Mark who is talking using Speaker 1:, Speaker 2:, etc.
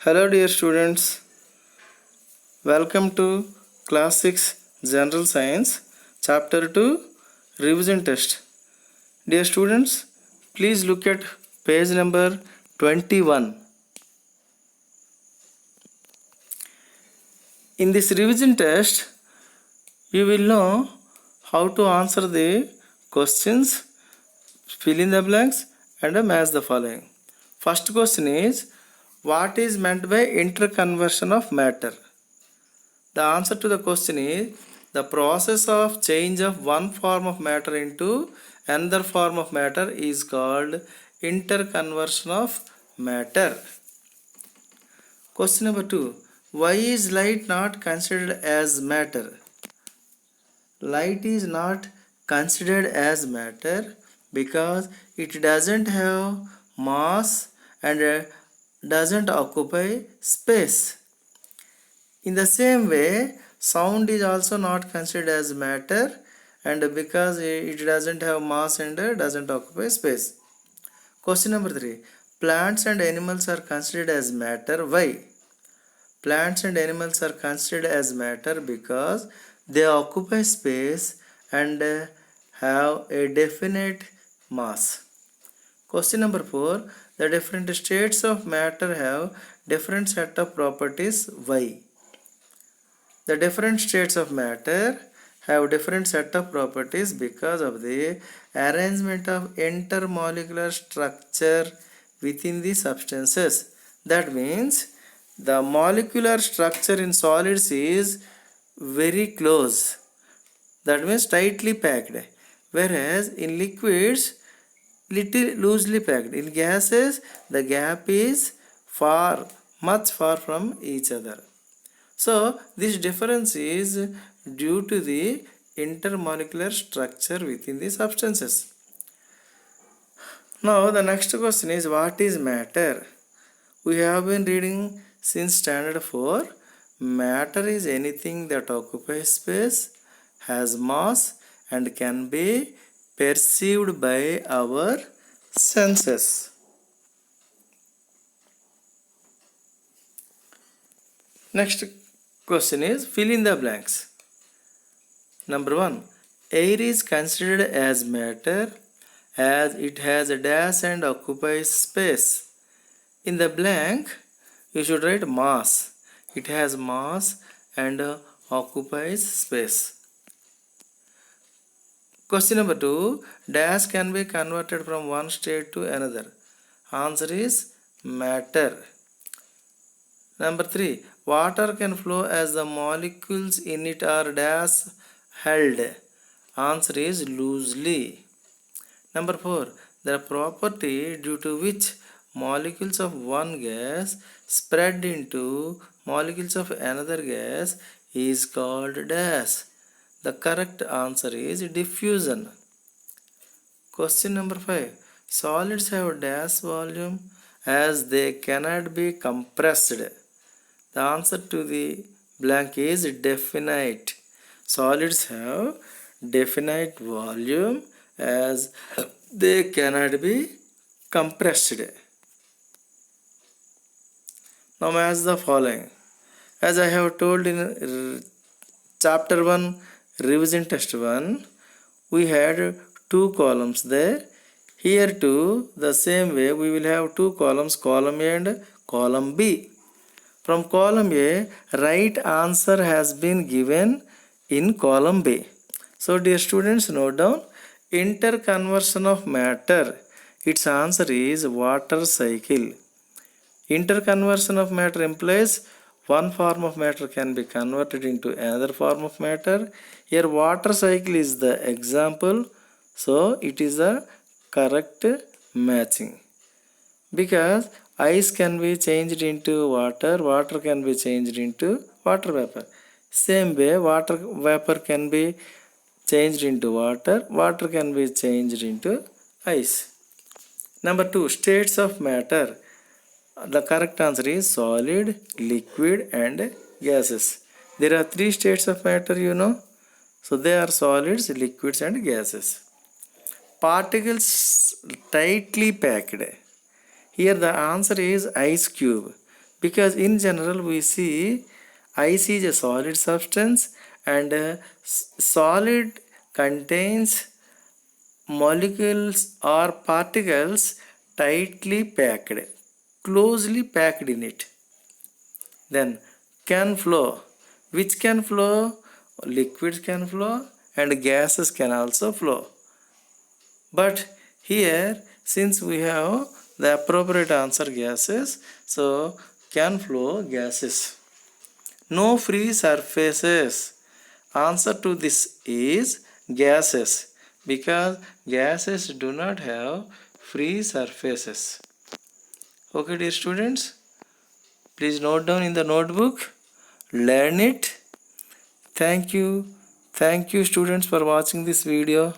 Speaker 1: Hello dear students, welcome to class 6 General Science chapter 2 revision test. Dear students, please look at page number 21. In this revision test, you will know how to answer the questions, fill in the blanks and match the following. First question is, what is meant by interconversion of matter? The answer to the question is the process of change of one form of matter into another form of matter is called interconversion of matter. Question number 2. Why is light not considered as matter? Light is not considered as matter because it doesn't have mass and doesn't occupy space. In the same way, sound is also not considered as matter and because it doesn't have mass and doesn't occupy space. Question number 3. Plants and animals are considered as matter. Why? Plants and animals are considered as matter because they occupy space and have a definite mass. Question number 4. The different states of matter have different set of properties. Why? The different states of matter have different set of properties because of the arrangement of intermolecular structure within the substances. That means the molecular structure in solids is very close. That means tightly packed. Whereas in liquids, little loosely packed. In gases, the gap is much far from each other. So this difference is due to the intermolecular structure within the substances. Now the next question is, what is matter? We have been reading since standard 4. Matter is anything that occupies space, has mass and can be perceived by our senses. Next question is, fill in the blanks. Number 1. Air is considered as matter as it has a dash and occupies space. In the blank, you should write mass. It has mass and occupies space. Question number 2. Dash can be converted from one state to another. Answer is matter. Number 3. Water can flow as the molecules in it are dash held. Answer is loosely. Number 4. The property due to which molecules of one gas spread into molecules of another gas is called dash. The correct answer is diffusion. Question number 5. Solids have dash volume as they cannot be compressed. The answer to the blank is definite. Solids have definite volume as they cannot be compressed. Now match the following. As I have told in chapter 1 revision test 1, we had two columns there. Here too, the same way we will have two columns, column A and column B. From column A, right answer has been given in column B. So dear students, note down interconversion of matter. Its answer is water cycle. Interconversion of matter implies one form of matter can be converted into another form of matter. Here water cycle is the example. So it is a correct matching. Because ice can be changed into water, water can be changed into water vapor. Same way, water vapor can be changed into water, water can be changed into ice. Number 2, states of matter. The correct answer is solid, liquid and gases. There are 3 states of matter, you know. So they are solids, liquids and gases. Particles tightly packed. Here the answer is ice cube. because in general we see ice is a solid substance, and solid contains molecules or particles tightly packed, closely packed in it. Then can flow. Which can flow? Liquids can flow and gases can also flow. But here, since we have the appropriate answer gases, so can flow gases. No free surfaces. Answer to this is gases, because gases do not have free surfaces. Okay, dear students, please note down in the notebook, learn it. Thank you. Thank you, students, for watching this video.